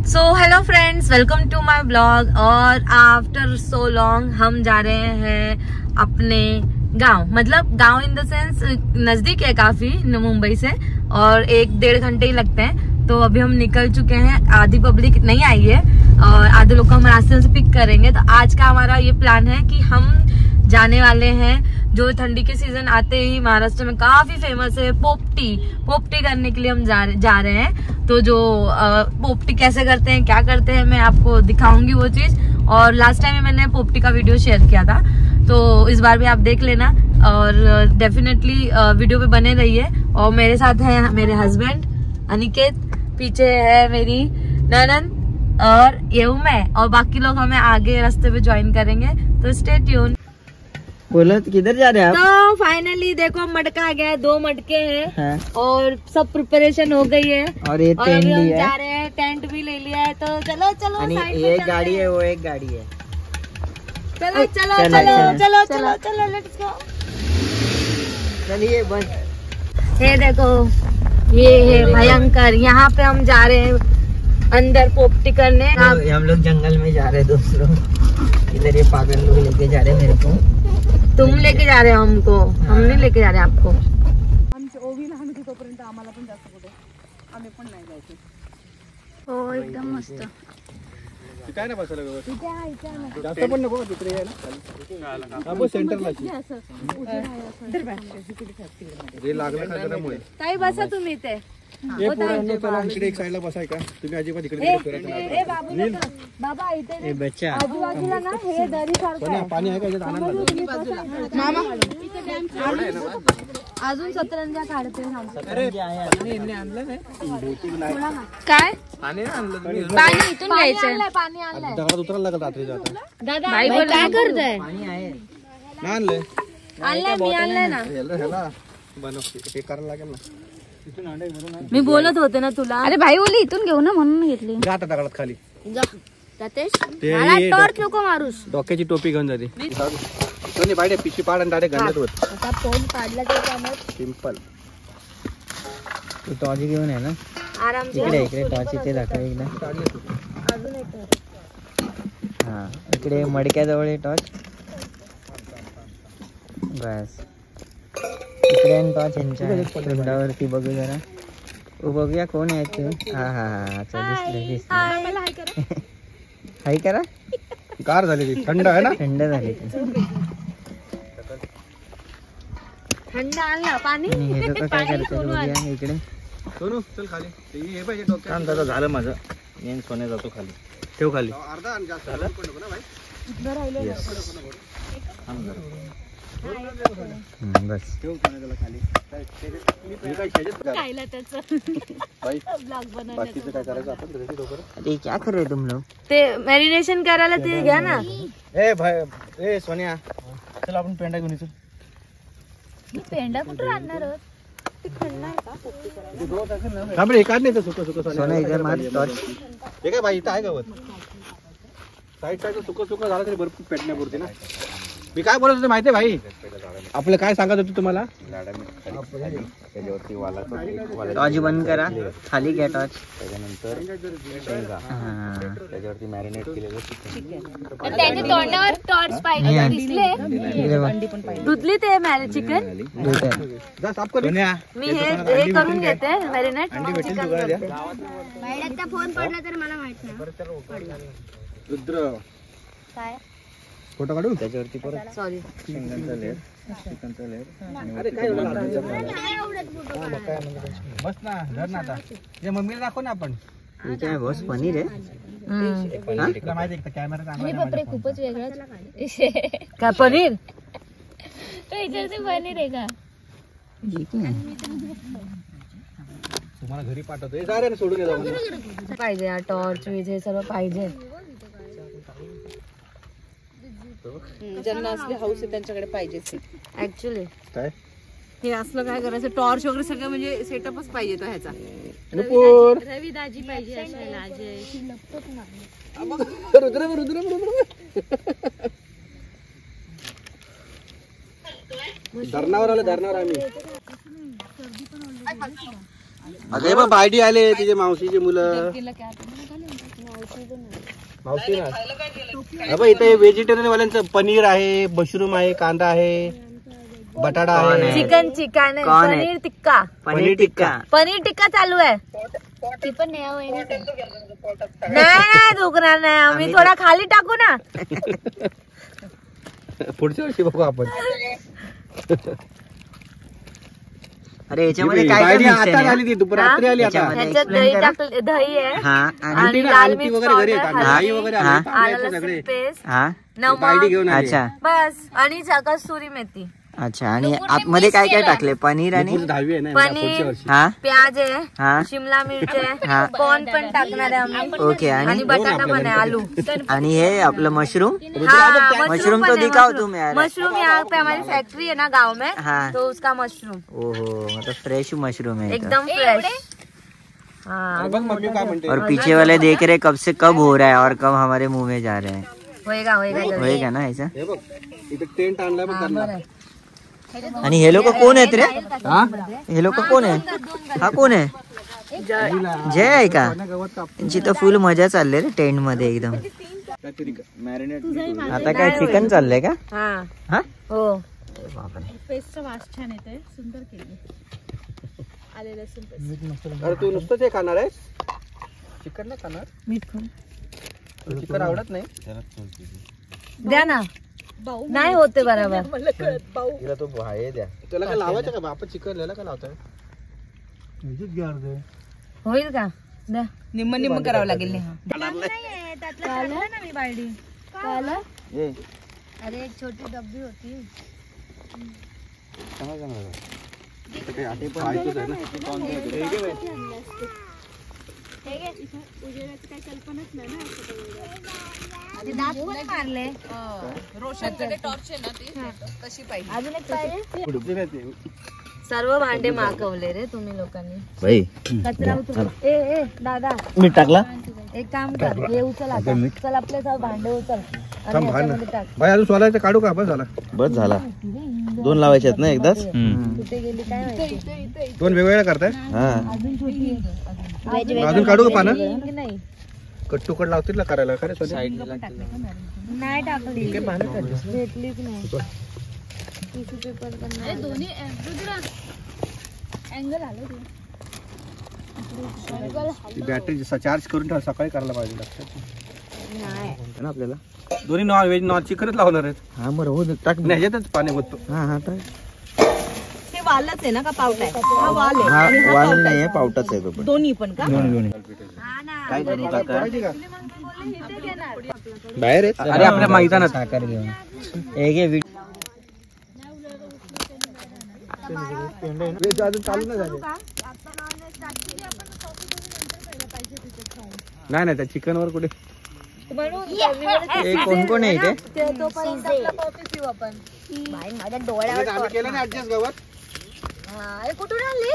So hello friends, welcome to my blog. और after so long हम जा रहे हैं अपने गांव, मतलब गांव इन द सेंस नजदीक है काफी मुंबई से, और 1-1.5 घंटे ही लगते हैं। तो अभी हम निकल चुके हैं, आधी पब्लिक नहीं आई है और आधे लोग को हम रास्ते से पिक करेंगे। तो आज का हमारा ये प्लान है कि हम जाने वाले हैं, जो ठंडी के सीजन आते ही महाराष्ट्र में काफी फेमस है, पोपटी करने के लिए हम जा रहे हैं। तो जो पोपटी कैसे करते हैं, क्या करते हैं, मैं आपको दिखाऊंगी वो चीज। और लास्ट टाइम मैंने पोपटी का वीडियो शेयर किया था, तो इस बार भी आप देख लेना और डेफिनेटली वीडियो पे बने रहिए। और मेरे साथ है मेरे हस्बैंड अनिकेत, पीछे है मेरी ननन और ये हूँ मैं, और बाकी लोग हमें आगे रास्ते पे ज्वाइन करेंगे। तो स्टे ट्यून। बोलो तो किधर जा रहे हैं आप? तो फाइनली देखो मटका आ गया है, 2 मटके हैं और सब प्रिपरेशन हो गई है। और ये टेंट भी है, जा रहे हैं, टेंट भी ले लिया है। तो चलो चलो, ये एक गाड़ी है, वो एक गाड़ी है। चलो चलो चलो चलो चलो चलो, लेट्स गो। चलिए बस। ये देखो, ये है भयंकर। यहाँ पे हम जा रहे हैं अंदर पोपटी करने। हम लोग जंगल में जा रहे हैं दोस्तों। इधर ये पागल लोग लेके जा रहे हैं मेरे को। तुम लेके जा रहे हो हमको, हम नहीं लेके जा रहे आपको। हो एकदम मस्त। काय नाही बसायला जास्त पण नको तिकडे आहे ना, आपण सेंटरला रे लागला का त्यामुळे ताई बसा तुम्ही इथे। हे पोरांनो चला इकडे एक साइडला बसाय का तुम्ही, अजिबात इकडे बाबा इथे बच्चा आजूबाजूला ना हे दरी सारखं आहे। पाणी आहे का याच्यात? आनंद मामा अजून सतरंजा काढते। काय पाणी आणलं तुम्ही? पाणी इथून घ्यायचंय, पाणी आणलंय। दगडात उतरायला लागत रात्रीच्या आता दादा काय करताय? पाणी आहे नाही आणलंय? आणलंय, मी आणलंय ना। ह्याला बनव, हे करायला लागेल ना। मी बोलत होते ना तुला। अरे भाई बोली इथून घेऊ ना, म्हणून घेतली। जा आता दगडात खाली जातेश, ते मला टॉर्च नको मारूस। डोक्याची टोपी घेऊन जाते कोणी बाहेर पिशी पाड आणि डायरेक्ट गंडत होत आता फोन काढला तर सिंपल। तू टॉर्च घेऊन आहे ना? आराम से। इकडे टॉर्च इथे दाखव एकदा। अजून एक हा, इकडे मडक्याजवळ टॉर्च, बस इकडे टॉर्च यांच्या तोंडावरती बघू जरा, बघूया कोण आहे ते। हा हा हा, दिसले हाय करा। कार झाली ती, थंड आहे ना? थंड झाली ती। थंड आणला पाणी। हे लोक काय करतात बघूया इकडे। सोनू चल खाली, हे पाहिजे डोक्यात। दादा झालं माझं, मी सोन्या जातो खाली, ठेव खाली। अर्धा आणि जास्त झालं बस ठेव सोन्याला खाली। खायला त्याचं ब्लॉग बनवण्याचं। बाकीचं काय करायचं आपण तरी लवकर। अरे क्या कर रहे तुम लोग? ते मॅरिनेशन करायला ते घ्या ना। ए भाई, ए सोन्या चल आपण पेंडा घेऊन येतो। पेंडा कुठं आणणार आहोत? हे काढ नाही तर सुक सुक सोन्या इथे मार टॉर्च। हे काय भाई, इथं आहे गवत साईड सुक झालं तरी भरपूर पेटण्यापुरती ना। मी काय बोलत होतो माहितीये भाई, आपलं काय सांगत होतो तुम्हाला? टॉर्च बंद करा, खाली घ्या टॉर्च। त्याच्यानंतर शेंगा, त्याच्यावरती मॅरिनेट केलेलं चिकन। त्याने तोंडावर टॉर्च पाहिजे दिसले, धुतली ते चिकन। जा साफ करून मी हे करून घेते मॅरिनेट। फोन पडला तर मला माहित नाही। रुद्र काय फोटो काढू त्याच्यावरती परत सॉरी शेंगांचा लेअर, चिकनचा लेअर। बस ना, धर ना आता, या मम्मीला दाखव ना आपण। इथे आहे बॉस, पनीर आहे। तुला माहिती आहे का कॅमेरा चांगला? खूपच वेगळा काय पनीर? तो इथे पनीर आहे का? तुम्हाला घरी पाठवतो, जा रे सोडून येतो। पाहिजे टॉर्च वीज हे सर्व पाहिजे। ज्यांना असले हाऊस आहे त्यांच्याकडे पाहिजे ऍक्च्युअली। काय हे असलं काय करायचं, टॉर्च वगैरे सगळं म्हणजे सेटअपच पाहिजे तो ह्याचा। रवी दाजी पाहिजे असायला अजय। रुद्र रुद्र धरणावर आलं, धरणावर आम्ही। अरे बाबा आयडी आले तिचे मावशीचे मुलं। मावशी ना अबे इथे व्हेजिटेरियन वाल्यांचं पनीर आहे, मशरूम आहे, कांदा आहे, बटाटा आहे, चिकन चिकन कौन है? पनीर टिक्का पनीर टिक्का चालू आहे. ती पण नाही नाही दुखणार नाही, आम्ही थोडा खाली टाकू ना. पुढच्या वर्षी बघू आपण. अरे याच्यामध्ये काय काय मिक्स आता आहे? आली ती दुपारी रात्री आली आता. याच्यामध्ये ह्याच्यात explain दही करा. टाकलं, दही आहे हा आणि आणि ना, लाल आमटी मिर्च वगैरे घरी आहे, पावडर, दही वगैरे आली, हा. तांदळाचे आलं सगळे लसूण पेस्ट, हा बायडी नमक, घेऊन आली. अच्छा बस आणि कस्तुरी मेथी, अच्छा. आणि आतमध्ये काय काय टाकले? पनीर आणि पुढची 10वी आहे ना पनीर. पुढच्या वर्षी. हा प्याज आहे, हा शिमला मिरच हा. आहे, कॉर्न पण टाकणार आहे आम्ही, ओके. आणि आणि बटाटा पण आहे, आलू. आणि हे आपलं मशरूम. हाँ, मशरूम तो पण है, दिखाओ मशरूम. तुम यार. मशरूम यहाँ पे हमारी फैक्ट्री है ना गांव में, हाँ. तो उसका मशरूम ओहो मतलब फ्रेश मशरूम है ये तो. एकदम फ्रेश. हाँ बघ मम्मी काय म्हणते. और पीछे वाले देख रहे कब से कब हो रहा है और कब हमारे मुंह में जा रहे हैं. होएगा होएगा जल्दी. होएगा ना ऐसा. हे बघ इथे टेंट आणलाय बघ हाँ, त्यांना. बरं आहे. आणि हे लोक कोण आहेत रे? हा हे लोक कोण आहे? हा कोण आहे? जय आहे का? गवत काप. त्यांची तर फुल मजा चालली रे टेंट मध्ये एकदम. काहीतरी मॅरिनेट. आता काय चिकन चाललंय का? हाँ हा हो. पेस्टचा वास छान येते, सुंदर केली. आले लसूण पेस्ट. अरे तू नुसतं ते खाणार आहेस? चिकन नाही खाणार? मीठ खाऊन चिकन आवडत नाही. द्या ना, नाही होते बरोबर. तिला तो आहे द्या. त्याला काय लावायचं का आपण चिकन याला काय लावताय? होईल का? द्या. निम्म निम्म करावं लागेल. अरे एक छोटी डब्बी होती. उजेडाची काही कल्पनाच नाही ना. दात पण मारले. रोशनकडे टॉर्च आहे ना, ती कशी पाहिजे? अजून एक पाहिजे. सर्व भांडे मागवले रे तुम्ही लोकांनी. भाई कचरा उचल. ए दादा मीठ टाकला. एक काम कर, हे उचल आता. चल आपले सर्व भांडे उचल आणि ह्याच्यामध्ये टाक. भाई अजून सोलायचं काढू का? बस झाला. बस झाला. 2 लावायचे आहेत ना एकदाच. कुठे गेली काय माहिती. 2 वेगवेगळ्या करताय? हा अजून छोटी आहे. अजून काढू का पानं? की नाही कट टू कट लावतील ना करायला. खरे नाही टाकली, भेटलीच नाही. टिश्यू पेपर पण नाही. दोन्ही अँगल आलं बॅटरी चार्ज करून ठेवा, सकाळी करायला पाहिजे. नाही. है ना आपल्याला दोन्ही नॉन व्हेज नॉन चिकनच लावणार आहेत. हा बरं हो टाक. नाही ह्याच्यातच पाणी होतो. हा हा तर ते वालच आहे ना का पावटा आहे? हा वाल आहे. हा वाल नाही आहे, पावटाच आहे तो पण. दोन्ही पण का? काय करू काका? बाहेर आहेत. अरे आपल्या मैदानात साखर घेऊन हे घे. अजून चालू नाही झाले. नाही त्या चिकन वर कुठे कोण कोण आहे इथे? माझ्या डोळ्यावर केलं ना ऍडजस्ट गवत. कुठून आणली?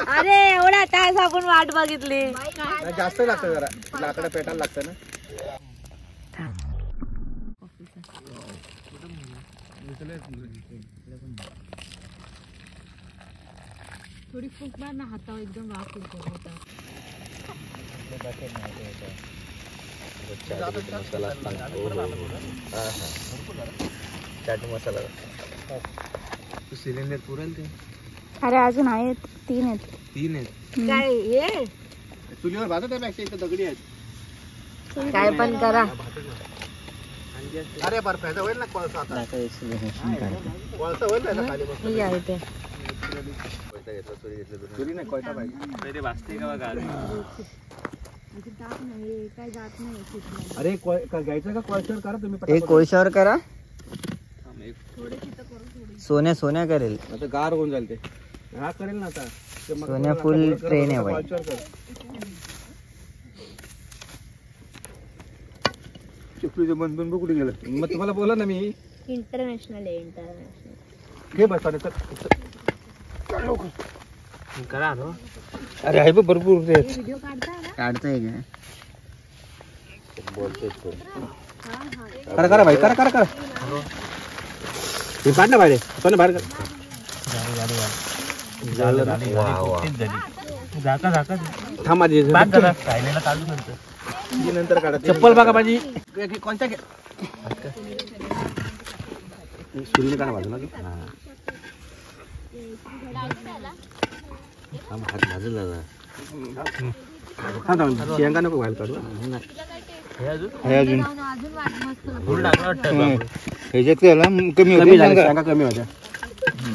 अरे एवढा तास आपण वाट बघितली. जास्त लागतं जरा, लाकडं पेटायला लागतं ना. थोडी फूक मार ना हातावर, एकदम वाफ होता. चाट मसाला सिलेंडर पुरेल ते. अरे अजून आहेत, 3 आहेत. 3 आहेत. काय हे चुलीवर भाजत आहे पेक्षा इथं दगडी आहेत. काय पण करा. अरे बर्फाचा होईल ना कोळसा आता. कोळसा होईल ना खाली बसून. हे आहे ते. चुली नाही कोळसा पाहिजे. अरे घ्यायचं का कोळशावर करा तुम्ही एक कोळशावर करा. सोन्या करेल. आता गार होऊन जाईल ते. हा करेल ना आता. सोन्या फुल ट्रेन आहे भाई. चिपळीचं बंद कुठे गेलं? मग तुम्हाला बोला ना मी. इंटरनॅशनल आहे, इंटरनॅशनल. घे बस करा. अरे आहे भरपूर काढतोय का? करा भाई करा. हे काढ ना बाहेर. पण बाहेर कर. थांब आधी. नंतर काढा. चप्पल बघा माझी कोणत्या सुरीने काढा बाजूला. शेंगा नको व्हायला काढू. कमी होत्या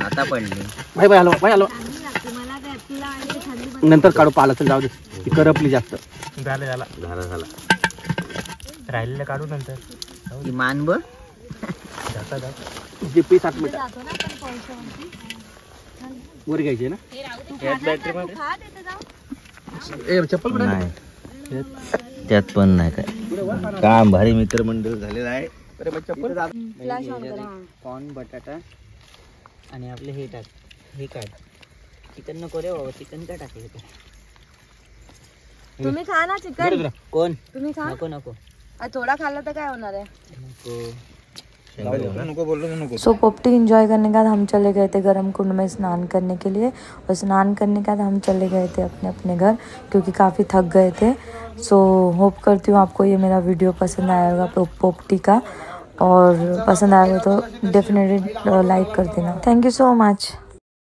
आता पडली. भाई भाई हलवा भाई हलवा. नंतर काढू पालक जाऊ दे. ती करपली जास्त. झाला राहिलेलं काढू नंतर. मान बघ जे पीस 8 मिनिट वर घ्यायचे ना. चप्पल नाही त्यात पण नाही काय काम. भारी मित्रमंडळ झालेलं आहे. कॉर्न बटाटा आणि आपले हे टाक. हे काढ. चिकन नको रे बाबा. चिकन का टाकले? तुम्ही खा ना चिकन. कोण? तुम्ही खा. नको नको. थोड़ा खाला तो क्या होना है. सो पोपटी एंजॉय करने के बाद हम चले गए थे गर्म कुंड में स्नान करने के लिए, और स्नान करने के बाद हम चले गए थे अपने अपने घर क्योंकि काफ़ी थक गए थे। सो होप करती हूँ आपको ये मेरा वीडियो पसंद आया होगा पोपटी का, और पसंद आएगा तो डेफिनेटली लाइक कर देना। Thank you so much.